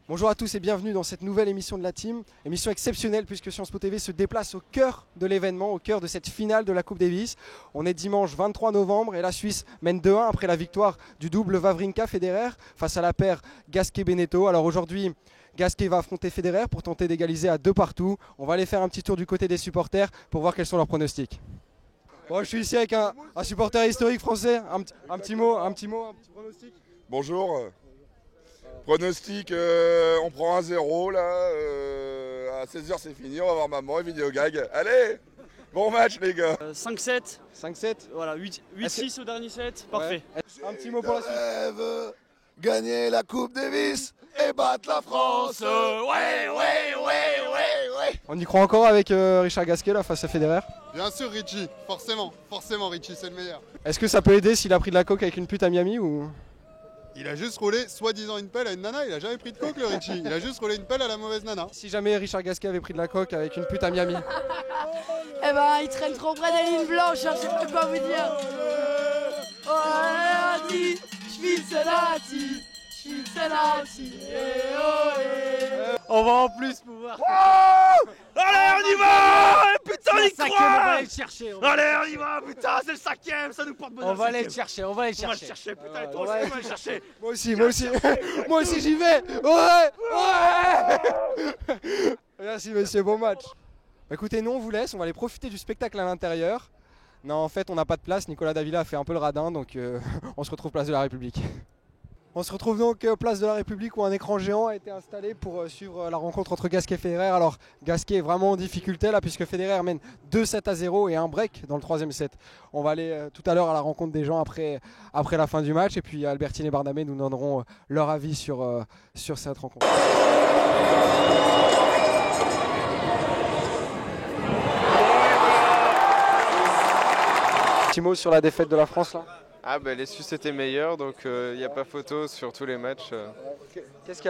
Bonjour à tous et bienvenue dans cette nouvelle émission de la team. Émission exceptionnelle puisque Sciences Po TV se déplace au cœur de l'événement, au cœur de cette finale de la Coupe Davis. On est dimanche 23 novembre et la Suisse mène 2-1 après la victoire du double Wawrinka-Federer face à la paire Gasquet-Beneteau. Alors aujourd'hui, Gasquet va affronter Federer pour tenter d'égaliser à 2-2. On va aller faire un petit tour du côté des supporters pour voir quels sont leurs pronostics. Bon, je suis ici avec un supporter historique français. Un petit pronostic. Bonjour. Pronostic, on prend 1-0 là, à 16h c'est fini, on va voir maman et vidéo gag. Allez, bon match les gars. 5-7. 5-7. Voilà, 8-6 au dernier set, parfait. Ouais. Un petit mot pour la Suisse. Rêve, gagner la Coupe Davis et battre la France. Ouais. On y croit encore avec Richard Gasquet là face à Federer. Bien sûr Richie, forcément Richie c'est le meilleur. Est-ce que ça peut aider s'il a pris de la coke avec une pute à Miami ou... Il a juste roulé soi-disant une pelle à une nana, il a jamais pris de coke le Richie, il a juste roulé une pelle à la mauvaise nana. Si jamais Richard Gasquet avait pris de la coke avec une pute à Miami. Eh ben, il traîne trop près des lignes blanches, je sais pas quoi vous dire. Oh, Schwitzenati. On va en plus pouvoir. Allez, on y va! Putain, on y On va croit! aller le chercher. Allez, on y va! Putain, c'est le 5ème, ça nous porte bonheur. On va aller le cinquième. chercher, on va aller le On va le chercher. chercher, putain, et toi aussi, on va le chercher. Moi aussi j'y vais. Ouais. Merci monsieur, bon match. Écoutez, nous on vous laisse, on va aller profiter du spectacle à l'intérieur. Non, en fait on n'a pas de place, Nicolas Davila a fait un peu le radin, donc on se retrouve place de la République. On se retrouve donc place de la République où un écran géant a été installé pour suivre la rencontre entre Gasquet et Federer. Alors Gasquet est vraiment en difficulté là puisque Federer mène 2-7-0 et un break dans le troisième set. On va aller tout à l'heure à la rencontre des gens après la fin du match et puis Albertine et Barnabé nous donneront leur avis sur cette rencontre. Petit mot sur la défaite de la France là. Ah bah les Suisses étaient meilleurs donc il n'y a pas photo sur tous les matchs. Qu'est-ce qui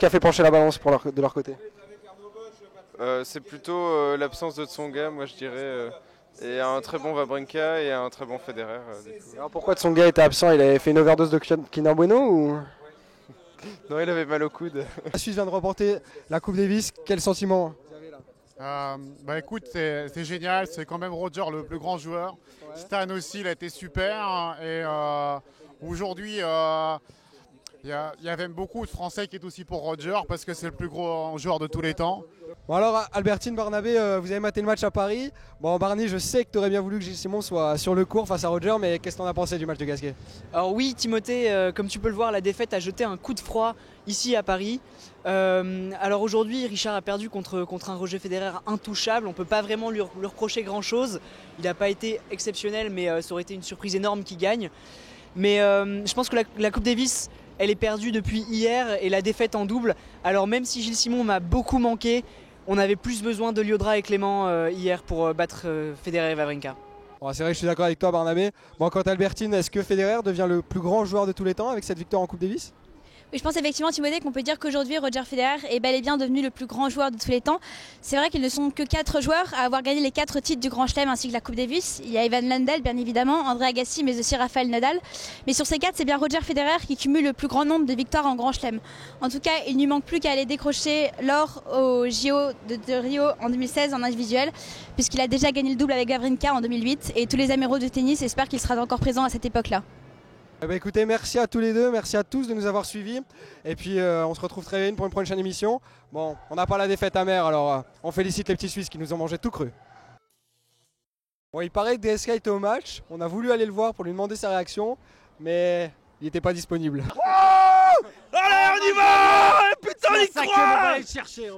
a fait pencher la balance de leur côté? C'est plutôt l'absence de Tsonga, moi je dirais, et un très bon Wawrinka et un très bon Federer. Alors pourquoi Tsonga était absent? Il avait fait une overdose de Kinder Bueno ou... Non, il avait mal au coude. La Suisse vient de remporter la Coupe Davis, quel sentiment? Bah écoute, c'est génial, c'est quand même Roger le plus grand joueur. Ouais. Stan aussi, il a été super. Et aujourd'hui, il y avait beaucoup de Français qui est aussi pour Roger parce que c'est le plus gros joueur de tous les temps. Bon alors Albertine, Barnabé, vous avez maté le match à Paris. Bon Barney, je sais que tu aurais bien voulu que Gilles Simon soit sur le court face à Roger, mais qu'est-ce que tu en as pensé du match de Gasquet? Alors oui Timothée, comme tu peux le voir, la défaite a jeté un coup de froid ici à Paris. Alors aujourd'hui Richard a perdu contre un Roger Federer intouchable, on ne peut pas vraiment lui reprocher grand chose. Il n'a pas été exceptionnel mais ça aurait été une surprise énorme qu'il gagne. Mais je pense que la Coupe Davis elle est perdue depuis hier et la défaite en double. Alors même si Gilles Simon m'a beaucoup manqué, on avait plus besoin de Liodra et Clément hier pour battre Federer et Wawrinka. Bon, c'est vrai que je suis d'accord avec toi Barnabé. Bon, quant à Albertine, est-ce que Federer devient le plus grand joueur de tous les temps avec cette victoire en Coupe Davis? Oui, je pense effectivement, Timothée, qu'on peut dire qu'aujourd'hui, Roger Federer est bel et bien devenu le plus grand joueur de tous les temps. C'est vrai qu'ils ne sont que 4 joueurs à avoir gagné les 4 titres du Grand Chelem ainsi que la Coupe Davis. Il y a Ivan Lendl, bien évidemment, André Agassi, mais aussi Rafael Nadal. Mais sur ces 4, c'est bien Roger Federer qui cumule le plus grand nombre de victoires en Grand Chelem. En tout cas, il ne lui manque plus qu'à aller décrocher l'or au JO de Rio en 2016 en individuel, puisqu'il a déjà gagné le double avec Wawrinka en 2008. Et tous les amoureux de tennis espèrent qu'il sera encore présent à cette époque-là. Eh bien, écoutez, merci à tous les deux, merci à tous de nous avoir suivis. Et puis on se retrouve très vite pour une prochaine émission. Bon, on n'a pas la défaite amère, alors on félicite les petits Suisses qui nous ont mangé tout cru. Bon, il paraît que DSK était au match, on a voulu aller le voir pour lui demander sa réaction, mais il n'était pas disponible. Allez, on y va! Putain, on y croit! On va aller le chercher.